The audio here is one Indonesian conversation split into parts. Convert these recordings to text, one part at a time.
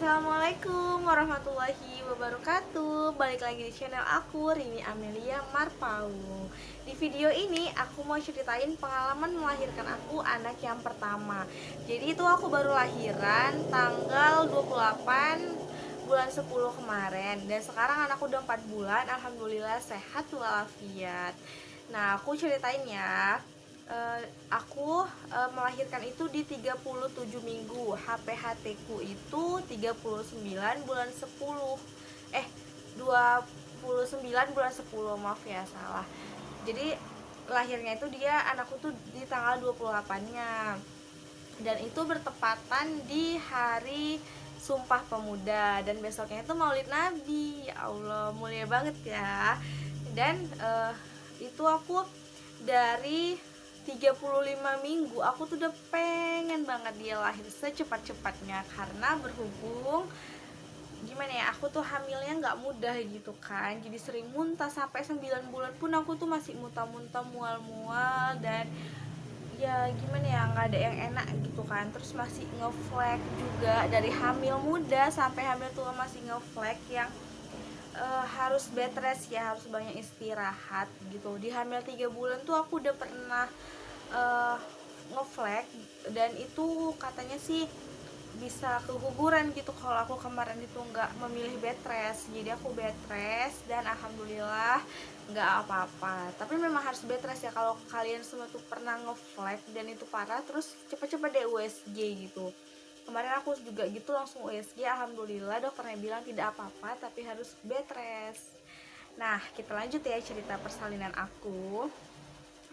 Assalamualaikum warahmatullahi wabarakatuh. Balik lagi di channel aku, Rini Amelia Marpau. Di video ini aku mau ceritain pengalaman melahirkan aku anak yang pertama. Jadi itu aku baru lahiran tanggal 28 bulan 10 kemarin. Dan sekarang anakku udah 4 bulan, alhamdulillah sehat walafiat. Nah, aku ceritain ya. Aku melahirkan itu di 37 minggu. HPHT ku itu 39 bulan 10. 29 bulan 10, maaf ya salah. Jadi lahirnya itu anakku tuh di tanggal 28-nya. Dan itu bertepatan di hari Sumpah Pemuda, dan besoknya itu Maulid Nabi. Ya Allah, mulia banget ya. Dan itu aku dari 35 minggu aku tuh udah pengen banget dia lahir secepat-cepatnya, karena berhubung gimana ya, aku tuh hamilnya nggak mudah gitu kan, jadi sering muntah. Sampai 9 bulan pun aku tuh masih muntah-muntah, mual-mual, dan ya gimana ya, nggak ada yang enak gitu kan. Terus masih ngeflek juga, dari hamil muda sampai hamil tua masih ngeflek, yang harus bed rest ya, harus banyak istirahat gitu. Di hamil 3 bulan tuh aku udah pernah ngeflek, dan itu katanya sih bisa keguguran gitu kalau aku kemarin itu nggak memilih bed rest. Jadi aku bed rest dan alhamdulillah nggak apa-apa. Tapi memang harus bed rest ya kalau kalian semua tuh pernah ngeflek dan itu parah, terus cepet-cepet deh USG gitu. Kemarin aku juga gitu langsung USG, alhamdulillah dokternya bilang tidak apa-apa tapi harus bed rest. Nah, kita lanjut ya cerita persalinan aku.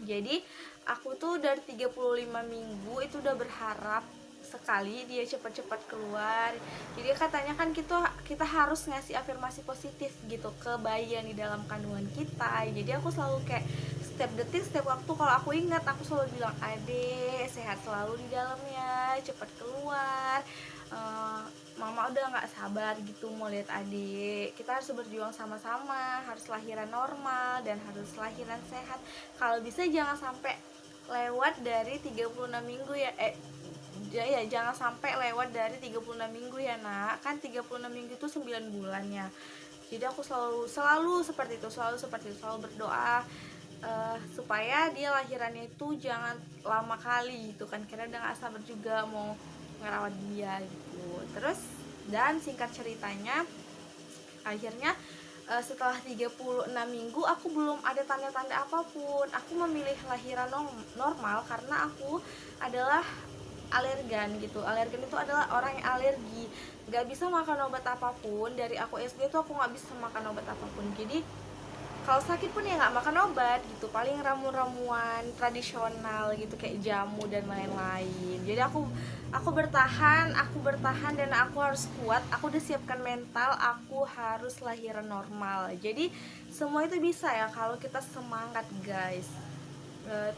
Jadi aku tuh dari 35 minggu itu udah berharap sekali dia cepat-cepat keluar. Jadi katanya kan kita harus ngasih afirmasi positif gitu ke bayi yang di dalam kandungan kita. Jadi aku selalu kayak setiap detik, setiap waktu kalau aku ingat, aku selalu bilang, "Ade, sehat selalu di dalamnya, cepat keluar. Mama udah nggak sabar gitu mau lihat adik. Kita harus berjuang sama-sama, harus lahiran normal dan harus lahiran sehat. Kalau bisa jangan sampai lewat dari 36 minggu ya, jangan sampai lewat dari 36 minggu ya nak. Kan 36 minggu itu 9 bulannya." Jadi aku selalu seperti itu, selalu berdoa supaya dia lahirannya itu jangan lama kali gitu kan, karena udah gak sabar juga mau ngerawat dia gitu. Terus, dan singkat ceritanya, akhirnya setelah 36 minggu aku belum ada tanda-tanda apapun. Aku memilih lahiran normal karena aku adalah alergan gitu. Alergan itu adalah orang yang alergi, nggak bisa makan obat apapun. Dari aku SD tuh aku nggak bisa makan obat apapun. Jadi kalau sakit pun ya nggak makan obat gitu, paling ramuan tradisional gitu kayak jamu dan lain-lain. Jadi aku bertahan dan aku harus kuat. Aku udah siapkan mental, aku harus lahiran normal. Jadi semua itu bisa ya kalau kita semangat guys.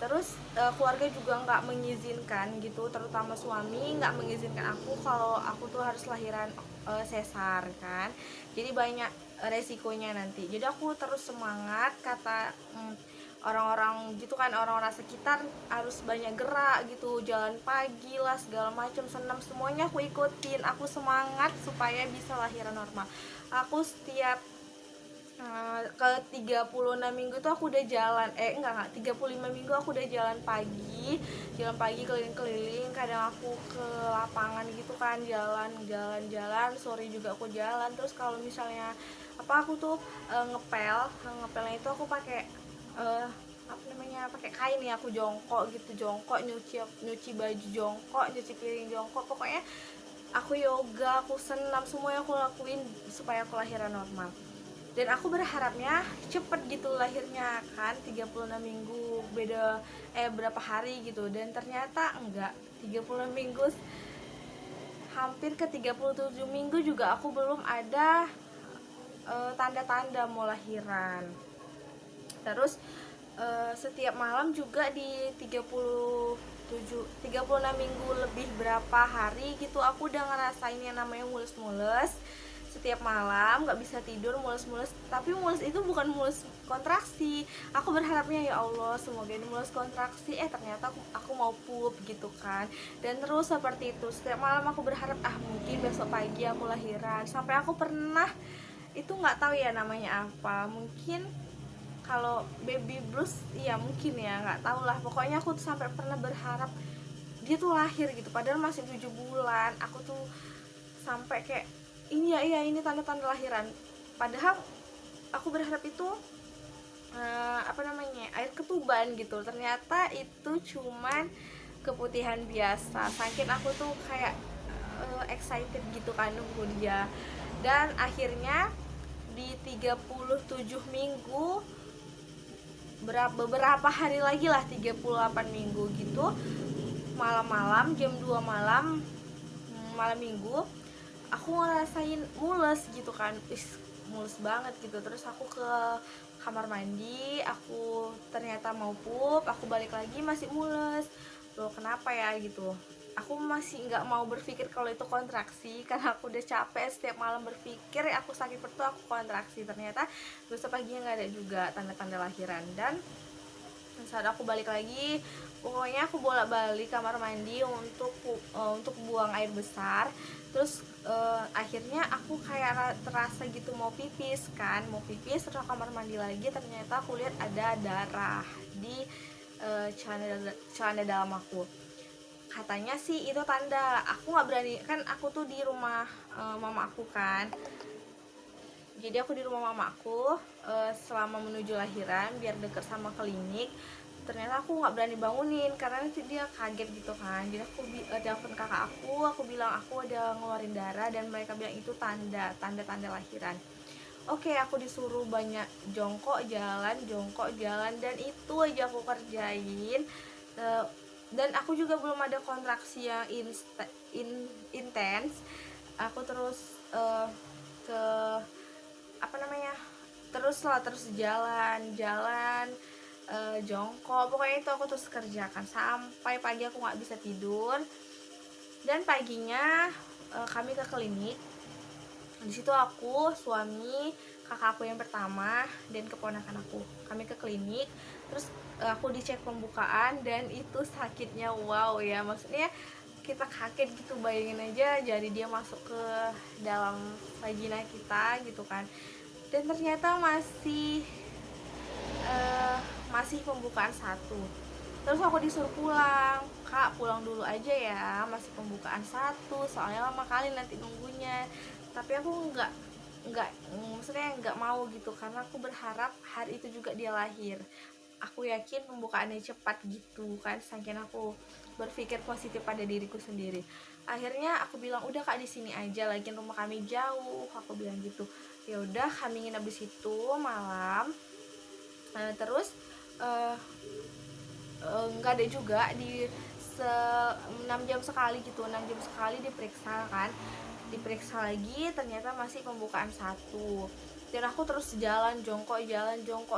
Terus keluarga juga nggak mengizinkan gitu, terutama suami nggak mengizinkan aku kalau aku tuh harus lahiran sesar kan, jadi banyak resikonya nanti. Jadi aku terus semangat, kata orang-orang gitu kan, orang-orang sekitar harus banyak gerak gitu, jalan pagi lah segala macam, senam, semuanya aku ikutin. Aku semangat supaya bisa lahiran normal. Aku setiap ke 36 minggu tuh aku udah jalan, enggak, 35 minggu aku udah jalan pagi keliling-keliling. Kadang aku ke lapangan gitu kan, jalan, sore juga aku jalan. Terus kalau misalnya aku tuh ngepelnya itu aku pakai pakai kain ya, aku jongkok nyuci baju jongkok, nyuci piring jongkok. Pokoknya aku yoga, aku senam, semuanya aku lakuin supaya aku lahiran normal. Dan aku berharapnya cepet gitu lahirnya kan, 36 minggu beda berapa hari gitu. Dan ternyata enggak, 36 minggu hampir ke 37 minggu juga aku belum ada tanda-tanda mau lahiran. Terus setiap malam juga di 36 minggu lebih berapa hari gitu aku udah ngerasain yang namanya mules-mules setiap malam nggak bisa tidur, mulus-mulus. Tapi mulus itu bukan mulus kontraksi. Aku berharapnya ya Allah semoga ini mulus kontraksi, ternyata aku mau pup gitu kan. Dan terus seperti itu, setiap malam aku berharap mungkin besok pagi aku lahiran. Sampai aku pernah, itu nggak tahu ya namanya apa, mungkin kalau baby blues, iya mungkin ya, nggak tahu lah. Pokoknya aku tuh sampai pernah berharap dia tuh lahir gitu, padahal masih 7 bulan. Aku tuh sampai kayak ini ya, iya ini tanda-tanda lahiran. Padahal aku berharap itu apa namanya, air ketuban gitu. Ternyata itu cuman keputihan biasa. Saking aku tuh kayak excited gitu kan nunggu dia. Dan akhirnya di 37 minggu, beberapa hari lagi lah, 38 minggu gitu, malam-malam jam 2 malam, malam minggu, aku ngerasain mules gitu kan. Mules banget gitu. Terus aku ke kamar mandi, aku ternyata mau pup, aku balik lagi masih mules. Loh kenapa ya gitu. Aku masih nggak mau berpikir kalau itu kontraksi, karena aku udah capek setiap malam berpikir aku sakit perut aku kontraksi. Ternyata besok paginya nggak ada juga tanda-tanda lahiran. Dan saat aku balik lagi, pokoknya aku bolak-balik kamar mandi untuk buang air besar. Terus akhirnya aku kayak terasa gitu mau pipis kan, mau pipis. Terus kamar mandi lagi, ternyata aku lihat ada darah di celana dalam aku. Katanya sih itu tanda. Aku nggak berani kan, aku tuh di rumah mama aku kan. Jadi aku di rumah mama aku selama menuju lahiran biar deket sama klinik. Ternyata aku nggak berani bangunin karena nanti dia kaget gitu kan. Jadi aku telepon kakak aku bilang aku ada ngeluarin darah, dan mereka bilang itu tanda lahiran. Oke, aku disuruh banyak jongkok jalan, dan itu aja aku kerjain. Dan aku juga belum ada kontraksi yang intens. Aku terus ke apa namanya, terus jalan jongkok, pokoknya itu aku terus kerjakan sampai pagi. Aku nggak bisa tidur. Dan paginya kami ke klinik. Di situ aku, suami, kakak aku yang pertama, dan keponakan aku, kami ke klinik. Terus aku dicek pembukaan, dan itu sakitnya wow ya, maksudnya kita kaget gitu. Bayangin aja, jadi dia masuk ke dalam vagina kita gitu kan. Dan ternyata masih pembukaan satu. Terus aku disuruh pulang, kak pulang dulu aja ya, masih pembukaan satu, soalnya lama kali nanti nunggunya. Tapi aku maksudnya nggak mau gitu, karena aku berharap hari itu juga dia lahir. Aku yakin pembukaannya cepat gitu kan, saking aku berpikir positif pada diriku sendiri. Akhirnya aku bilang udah kak di sini aja, lagian rumah kami jauh, aku bilang gitu. Ya udah, kami nginep di situ malam. Terus nggak ada juga di 6 jam sekali gitu, 6 jam sekali diperiksa kan, diperiksa lagi, ternyata masih pembukaan satu. Dan aku terus jalan jongkok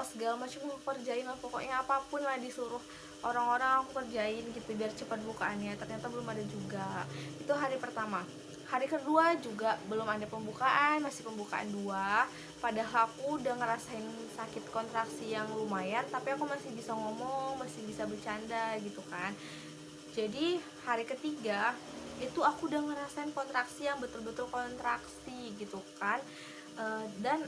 segala macam aku kerjain lah, pokoknya apapun lah disuruh orang-orang aku kerjain gitu biar cepat bukaannya. Ternyata belum ada juga. Itu hari pertama. Hari kedua juga belum ada pembukaan, masih pembukaan 2. Padahal aku udah ngerasain sakit kontraksi yang lumayan, tapi aku masih bisa ngomong, masih bisa bercanda gitu kan. Jadi hari ketiga itu aku udah ngerasain kontraksi yang betul-betul kontraksi gitu kan. Dan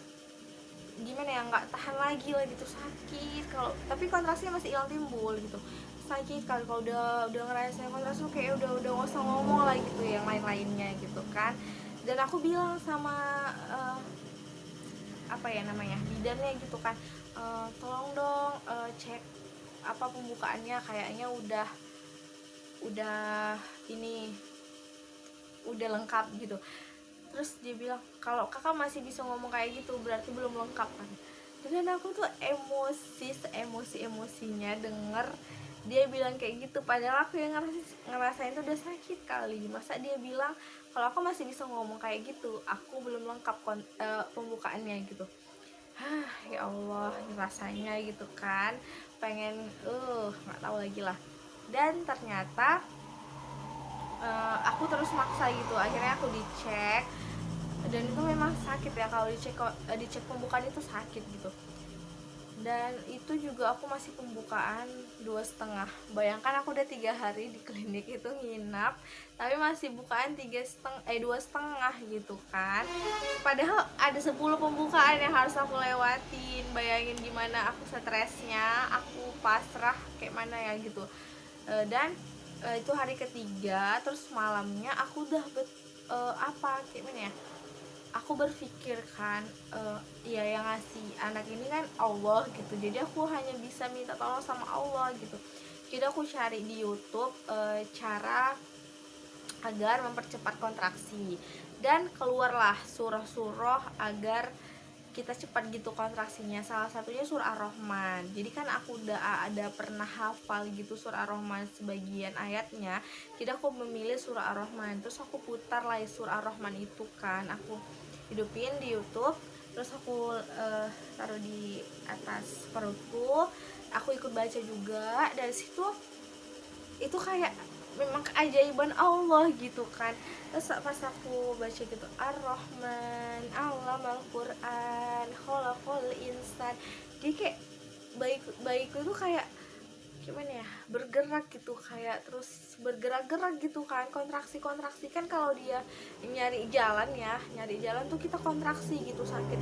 gimana ya, nggak tahan lagi lah gitu, sakit. Kalau tapi kontraksinya masih hilang timbul gitu, sakit kali. Kalau udah ngerasain kontraksi kayak udah nggak usah ngomong lah gitu yang lain-lainnya gitu kan. Dan aku bilang sama apa ya namanya, bidannya gitu kan, tolong dong cek apa pembukaannya, kayaknya udah ini udah lengkap gitu. Terus dia bilang kalau kakak masih bisa ngomong kayak gitu berarti belum lengkap kan. Dan aku tuh emosinya denger dia bilang kayak gitu, padahal aku yang ngerasain tuh udah sakit kali. Masa dia bilang kalau aku masih bisa ngomong kayak gitu, aku belum lengkap pembukaannya gitu. Ya Allah, rasanya gitu kan, pengen nggak tahu lagi lah. Dan ternyata aku terus maksa gitu. Akhirnya aku dicek, dan itu memang sakit ya, kalau dicek pembukaan itu sakit gitu. Dan itu juga aku masih pembukaan 2,5. Bayangkan aku udah 3 hari di klinik itu nginap, tapi masih bukaan 2,5 gitu kan. Padahal ada 10 pembukaan yang harus aku lewatin. Bayangin gimana aku stresnya, aku pasrah kayak mana ya gitu. Dan itu hari ketiga, terus malamnya aku udah kayak mana ya, aku berpikir kan, ya yang ngasih anak ini kan Allah gitu, jadi aku hanya bisa minta tolong sama Allah gitu. Jadi aku cari di YouTube cara agar mempercepat kontraksi, dan keluarlah surah-surah agar kita cepat gitu kontraksinya. Salah satunya surah Ar-Rahman. Jadi kan aku udah ada pernah hafal gitu surah Ar-Rahman sebagian ayatnya. Jadi aku memilih surah Ar-Rahman, terus aku putar lah surah Ar-Rahman itu kan, aku hidupin di YouTube, terus aku taruh di atas perutku, aku ikut baca juga. Dari situ itu kayak memang keajaiban Allah gitu kan. Terus pas aku baca gitu, Ar-Rahman Allamal Quran khalaqal insan, jadi kayak baikku itu kayak gimana ya, bergerak gitu, kayak terus bergerak-gerak gitu kan, kontraksi kan kalau dia nyari jalan tuh kita kontraksi gitu, sakit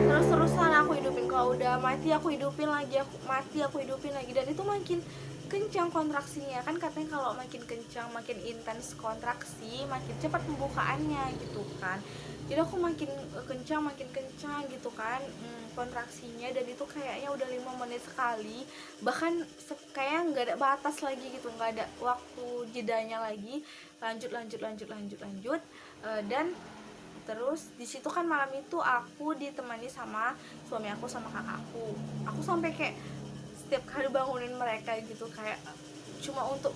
terus-terusan aku hidupin. Kalau udah mati aku hidupin lagi, aku mati aku hidupin lagi, dan itu makin kencang kontraksinya kan. Katanya kalau makin kencang, makin intens kontraksi, makin cepat pembukaannya gitu kan. Jadi aku makin kencang gitu kan kontraksinya, dan itu kayaknya udah 5 menit sekali, bahkan kayak nggak ada batas lagi gitu, nggak ada waktu jedanya lagi, lanjut. Dan terus di situ kan malam itu aku ditemani sama suami aku sama kakakku. Aku sampai kayak setiap kali bangunin mereka gitu, kayak cuma untuk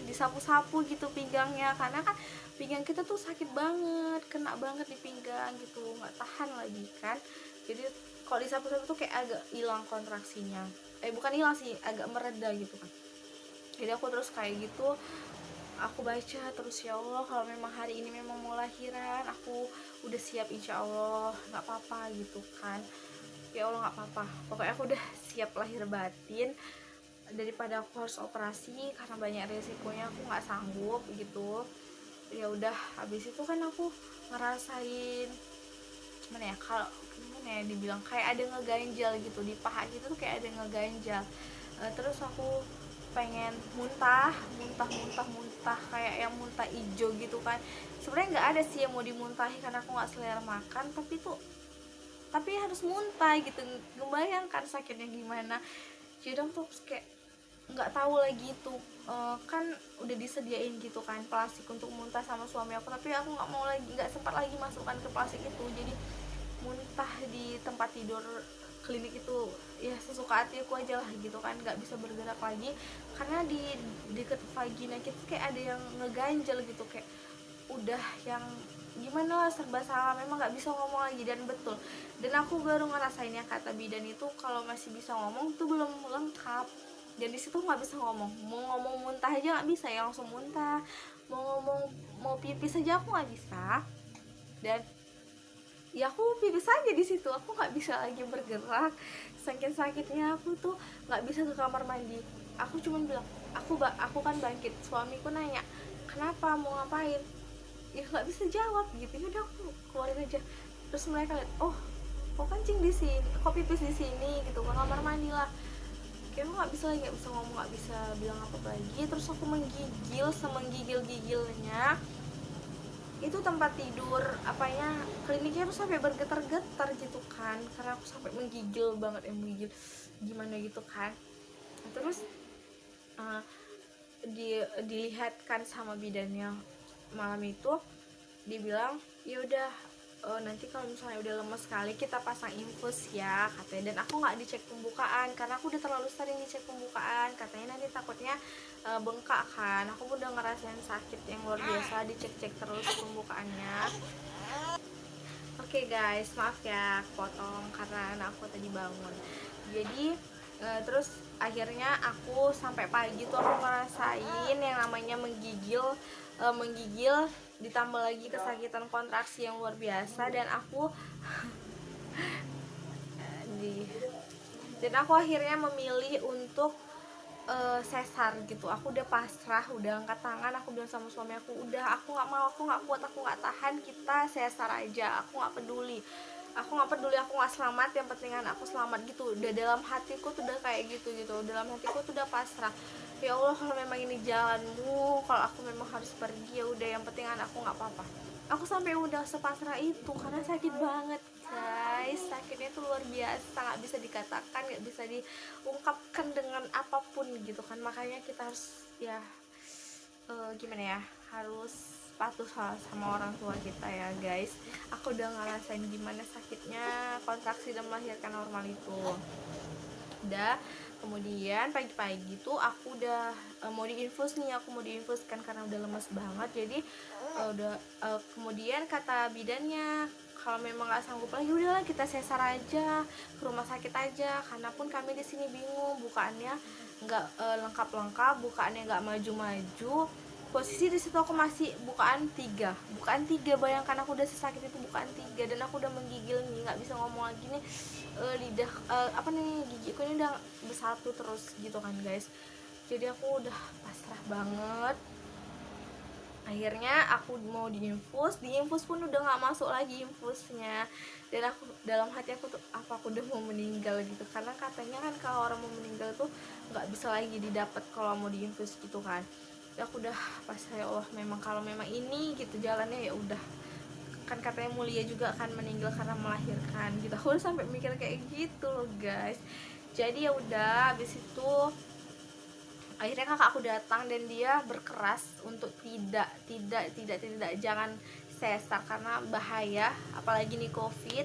disapu-sapu gitu pinggangnya, karena kan pinggang kita tuh sakit banget, kena banget di pinggang gitu, nggak tahan lagi kan. Jadi kalau disapu-sapu tuh kayak agak hilang kontraksinya, bukan hilang sih, agak mereda gitu kan. Jadi aku terus kayak gitu, aku baca terus, ya Allah kalau memang hari ini memang mau lahiran, aku udah siap insya Allah, nggak apa-apa gitu kan. Ya Allah nggak apa-apa, pokoknya aku udah siap lahir batin, daripada aku harus operasi karena banyak resikonya, aku nggak sanggup gitu. Ya udah, habis itu kan aku ngerasain mana ya, kalau gimana ya dibilang, kayak ada ngeganjal gitu di paha gitu tuh, kayak ada ngeganjal. Terus aku pengen muntah, kayak yang muntah ijo gitu kan. Sebenarnya nggak ada sih yang mau dimuntahi karena aku nggak selera makan, tapi harus muntah gitu. Ngebayangkan sakitnya gimana. Jadi aku kayak nggak tahu lagi tuh, kan udah disediain gitu kan plastik untuk muntah sama suami aku, tapi aku nggak sempat lagi masukkan ke plastik itu. Jadi muntah di tempat tidur klinik itu ya sesuka hati aku aja lah gitu kan, nggak bisa bergerak lagi karena di deket vagina kita kayak ada yang ngeganjel gitu, kayak udah yang gimana lah, serba salah, memang nggak bisa ngomong lagi. Dan betul, dan aku baru ngerasain yang kata bidan itu kalau masih bisa ngomong itu belum lengkap. Dan di situ nggak bisa ngomong, mau ngomong muntah aja nggak bisa ya, langsung muntah. Mau ngomong mau pipis aja aku nggak bisa, dan ya aku pipis aja di situ, aku nggak bisa lagi bergerak, saking sakitnya. Aku tuh nggak bisa ke kamar mandi, aku cuma bilang aku kan bangkit. Suamiku nanya kenapa, mau ngapain, ya nggak bisa jawab gitu. Ya udah aku keluarin aja. Terus mereka lihat, oh kok kencing di sini, kok pipis di sini gitu, ke kamar mandi lah. Kayak aku nggak bisa lagi, nggak bisa ngomong, nggak bisa bilang apa lagi. Terus aku menggigil semenggigil-gigilnya. Itu tempat tidur kliniknya tuh sampai bergetar-getar gitu kan, karena aku sampai menggigil banget, menggigil gimana gitu kan. Terus dilihatkan sama bidannya malam itu, dibilang ya udah, nanti kalau misalnya udah lemes sekali kita pasang infus ya katanya. Dan aku nggak dicek pembukaan karena aku udah terlalu sering dicek pembukaan, katanya nanti takutnya bengkak kan. Aku udah ngerasain sakit yang luar biasa, dicek-cek terus pembukaannya. Oke guys, maaf ya potong karena anak aku tadi bangun. Jadi terus akhirnya aku sampai pagi tuh aku ngerasain yang namanya menggigil ditambah lagi kesakitan kontraksi yang luar biasa, dan aku akhirnya memilih untuk sesar gitu. Aku udah pasrah, udah angkat tangan, aku bilang sama suami aku, udah, aku nggak mau, aku nggak kuat, aku nggak tahan, kita sesar aja, aku nggak peduli, aku nggak selamat, yang pentingan aku selamat gitu. Udah dalam hatiku tuh udah kayak gitu, dalam hatiku tuh udah pasrah. Ya Allah, kalau memang ini jalanmu, kalau aku memang harus pergi, ya udah, yang pentingan aku nggak apa-apa. Aku sampai udah sepasrah itu karena sakit banget guys, sakitnya tuh luar biasa, nggak bisa dikatakan, nggak bisa diungkapkan dengan apapun gitu kan. Makanya kita harus ya gimana ya, harus patuh sama orang tua kita ya guys. Aku udah ngerasain gimana sakitnya kontraksi dan melahirkan normal itu. Udah, kemudian pagi-pagi tuh aku udah mau diinfus nih, aku mau diinfuskan karena udah lemes banget. Jadi kemudian kata bidannya, kalau memang nggak sanggup lagi, udahlah kita sesar aja, ke rumah sakit aja, karena pun kami di sini bingung, bukaannya nggak lengkap-lengkap, bukaannya nggak maju-maju. Posisi di situ aku masih bukaan tiga, bayangkan aku udah sesakit itu, bukaan 3, dan aku udah menggigil nih, nggak bisa ngomong lagi nih, lidah gigiku ini udah bersatu terus gitu kan guys. Jadi aku udah pasrah banget. Akhirnya aku mau diinfus pun udah nggak masuk lagi infusnya, dan aku dalam hati aku tuh, apa aku udah mau meninggal gitu, karena katanya kan kalau orang mau meninggal tuh nggak bisa lagi didapat kalau mau diinfus gitu kan. Ya aku udah pas, ya Allah, memang kalau memang ini gitu jalannya, ya udah, kan katanya mulia juga kan meninggal karena melahirkan gitu. Aku udah sampai mikir kayak gitu loh guys. Jadi ya udah, habis itu akhirnya kakak aku datang dan dia berkeras untuk tidak, jangan sesar karena bahaya, apalagi nih COVID.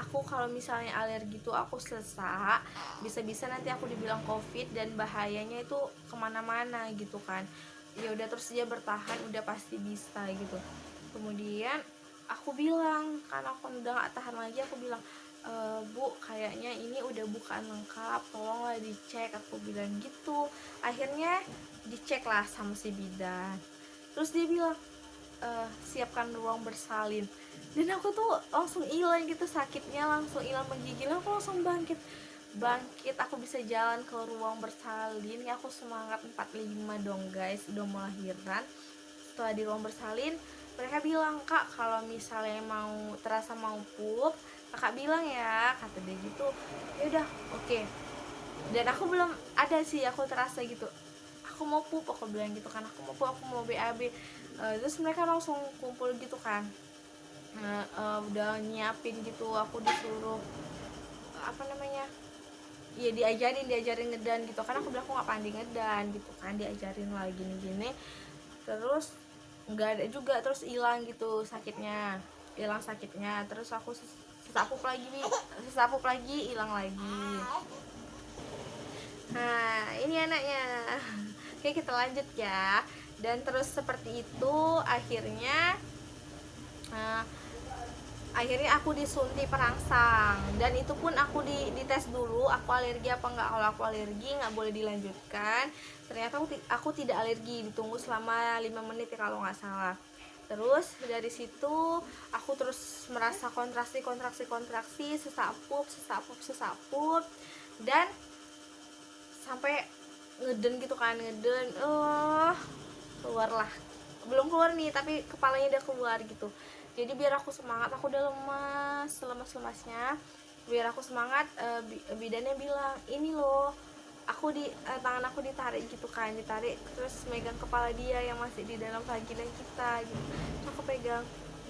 Aku kalau misalnya alergi tuh aku sesak, bisa-bisa nanti aku dibilang COVID dan bahayanya itu kemana-mana gitu kan. Ya udah, terus dia bertahan, udah pasti bisa gitu. Kemudian aku bilang, karena aku udah gak tahan lagi, aku bilang, Bu, kayaknya ini udah bukan lengkap, tolonglah dicek, aku bilang gitu. Akhirnya dicek lah sama si bidan, terus dia bilang, siapkan ruang bersalin. Dan aku tuh langsung hilang gitu sakitnya, langsung hilang, menggigil, aku langsung bangkit, aku bisa jalan ke ruang bersalin. Ya aku semangat 45 dong guys, udah mau lahiran. Setelah di ruang bersalin, mereka bilang, Kak, kalau misalnya mau terasa mau pup, kakak bilang ya, kata dia gitu. Ya udah, oke. Dan aku belum ada sih, aku terasa gitu, aku mau pup, aku bilang gitu kan, aku mau pup, aku mau BAB. Terus mereka langsung kumpul gitu kan, udah nyiapin gitu. Aku disuruh ya diajarin ngedan gitu kan. Aku bilang aku nggak pandai ngedan gitu kan, diajarin lah gini-gini. Terus nggak ada juga, terus hilang gitu sakitnya, terus aku sesapup lagi, hilang lagi. Nah, ini anaknya. Oke, kita lanjut ya. Dan terus seperti itu, akhirnya aku disuntik perangsang, dan itu pun aku dites dulu aku alergi apa enggak. Kalau aku alergi nggak boleh dilanjutkan. Ternyata aku tidak alergi, ditunggu selama 5 menit ya kalau nggak salah. Terus dari situ aku terus merasa kontraksi, sesak pup, dan sampai ngeden gitu kan, keluarlah, belum keluar nih tapi kepalanya udah keluar gitu. Jadi biar aku semangat, aku udah lemasnya, biar aku semangat, bidannya bilang, ini loh, tangan aku ditarik gitu kan, terus megang kepala dia yang masih di dalam vagina kita gitu. Terus aku pegang,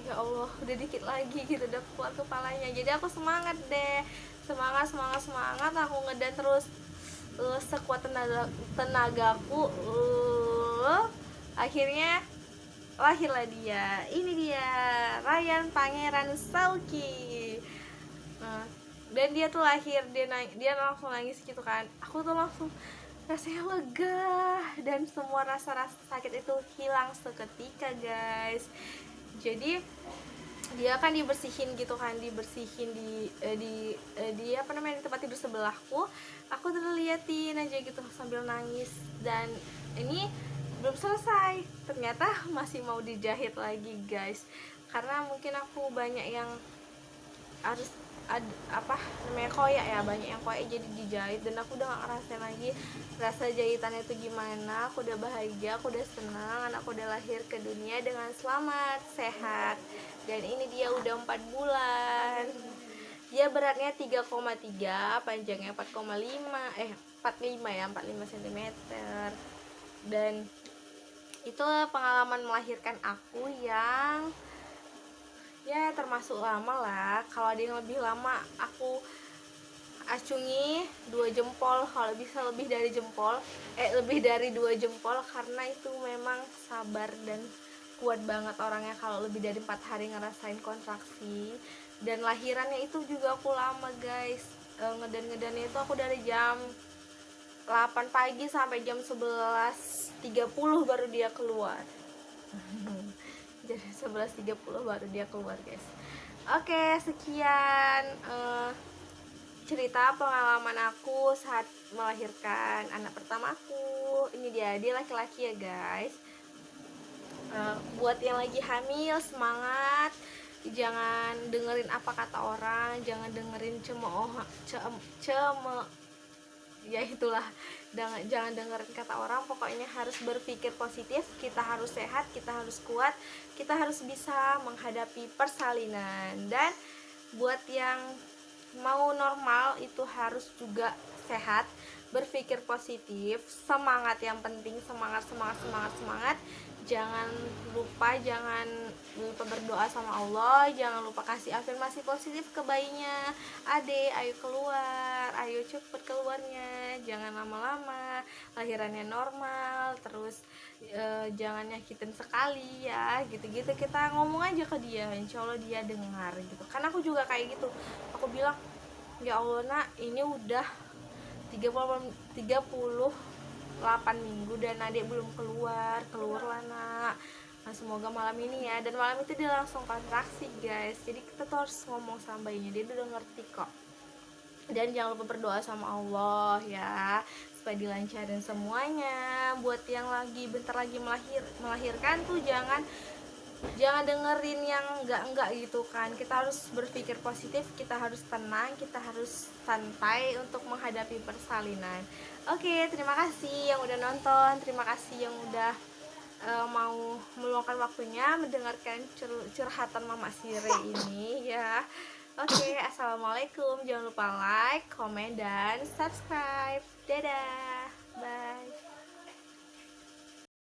ya Allah, udah dikit lagi gitu, udah keluar kepalanya. Jadi aku semangat deh, semangat, aku ngedan terus sekuat tenagaku. Akhirnya lahirlah dia. Ini dia Ryan Pangeran Sauki. Nah, dan dia tuh lahir, dia langsung nangis gitu kan. Aku tuh langsung rasanya lega, dan semua rasa sakit itu hilang seketika guys. Jadi dia kan dibersihin gitu kan, di tempat tidur sebelahku. Aku tuh liatin aja gitu sambil nangis. Dan ini belum selesai, ternyata masih mau dijahit lagi guys, karena mungkin aku banyak yang harus apa namanya koyak ya, banyak yang koyak jadi dijahit, dan aku udah gak ngerasain lagi rasa jahitan itu gimana. Aku udah bahagia, aku udah senang, aku udah lahir ke dunia dengan selamat, sehat, dan ini dia udah 4 bulan. Dia beratnya 3,3, panjangnya 4,5 45 ya, 45 cm. Dan itu pengalaman melahirkan aku yang ya termasuk lama lah. Kalau ada yang lebih lama aku acungi 2 jempol, kalau bisa lebih dari jempol, lebih dari 2 jempol, karena itu memang sabar dan kuat banget orangnya kalau lebih dari 4 hari ngerasain kontraksi. Dan lahirannya itu juga aku lama guys, ngedan-ngedannya itu aku dari jam 8 pagi sampai jam 11.30 baru dia keluar. Jadi 11.30 baru dia keluar guys. Oke, sekian cerita pengalaman aku saat melahirkan anak pertama aku. Ini dia laki-laki ya guys. Buat yang lagi hamil, semangat, jangan dengerin apa kata orang, jangan dengerin ya itulah, jangan dengerin kata orang. Pokoknya harus berpikir positif, kita harus sehat, kita harus kuat, kita harus bisa menghadapi persalinan. Dan buat yang mau normal itu harus juga sehat, berpikir positif, semangat, yang penting semangat, semangat, semangat, semangat. Jangan lupa berdoa sama Allah, jangan lupa kasih afirmasi positif ke bayinya. Ade, ayo keluar, ayo cepet keluarnya, jangan lama-lama, lahirannya normal, terus jangan nyakitin sekali ya, gitu-gitu kita ngomong aja ke dia, insya Allah dia dengar gitu. Karena aku juga kayak gitu, aku bilang, ya Allah nak, ini udah 38 minggu dan adik belum keluarlah nak. Nah, semoga malam ini ya. Dan malam itu dia langsung kontraksi guys, jadi kita tuh harus ngomong sama bayinya, dia udah ngerti kok. Dan jangan lupa berdoa sama Allah ya, supaya dilancarin semuanya. Buat yang bentar lagi melahirkan tuh jangan dengerin yang enggak gitu kan. Kita harus berpikir positif, kita harus tenang, kita harus santai untuk menghadapi persalinan. Oke, terima kasih yang udah nonton, terima kasih yang udah mau meluangkan waktunya mendengarkan curhatan Mama Sire ini ya. Oke, assalamualaikum, jangan lupa like, komen, dan subscribe. Dadah, bye.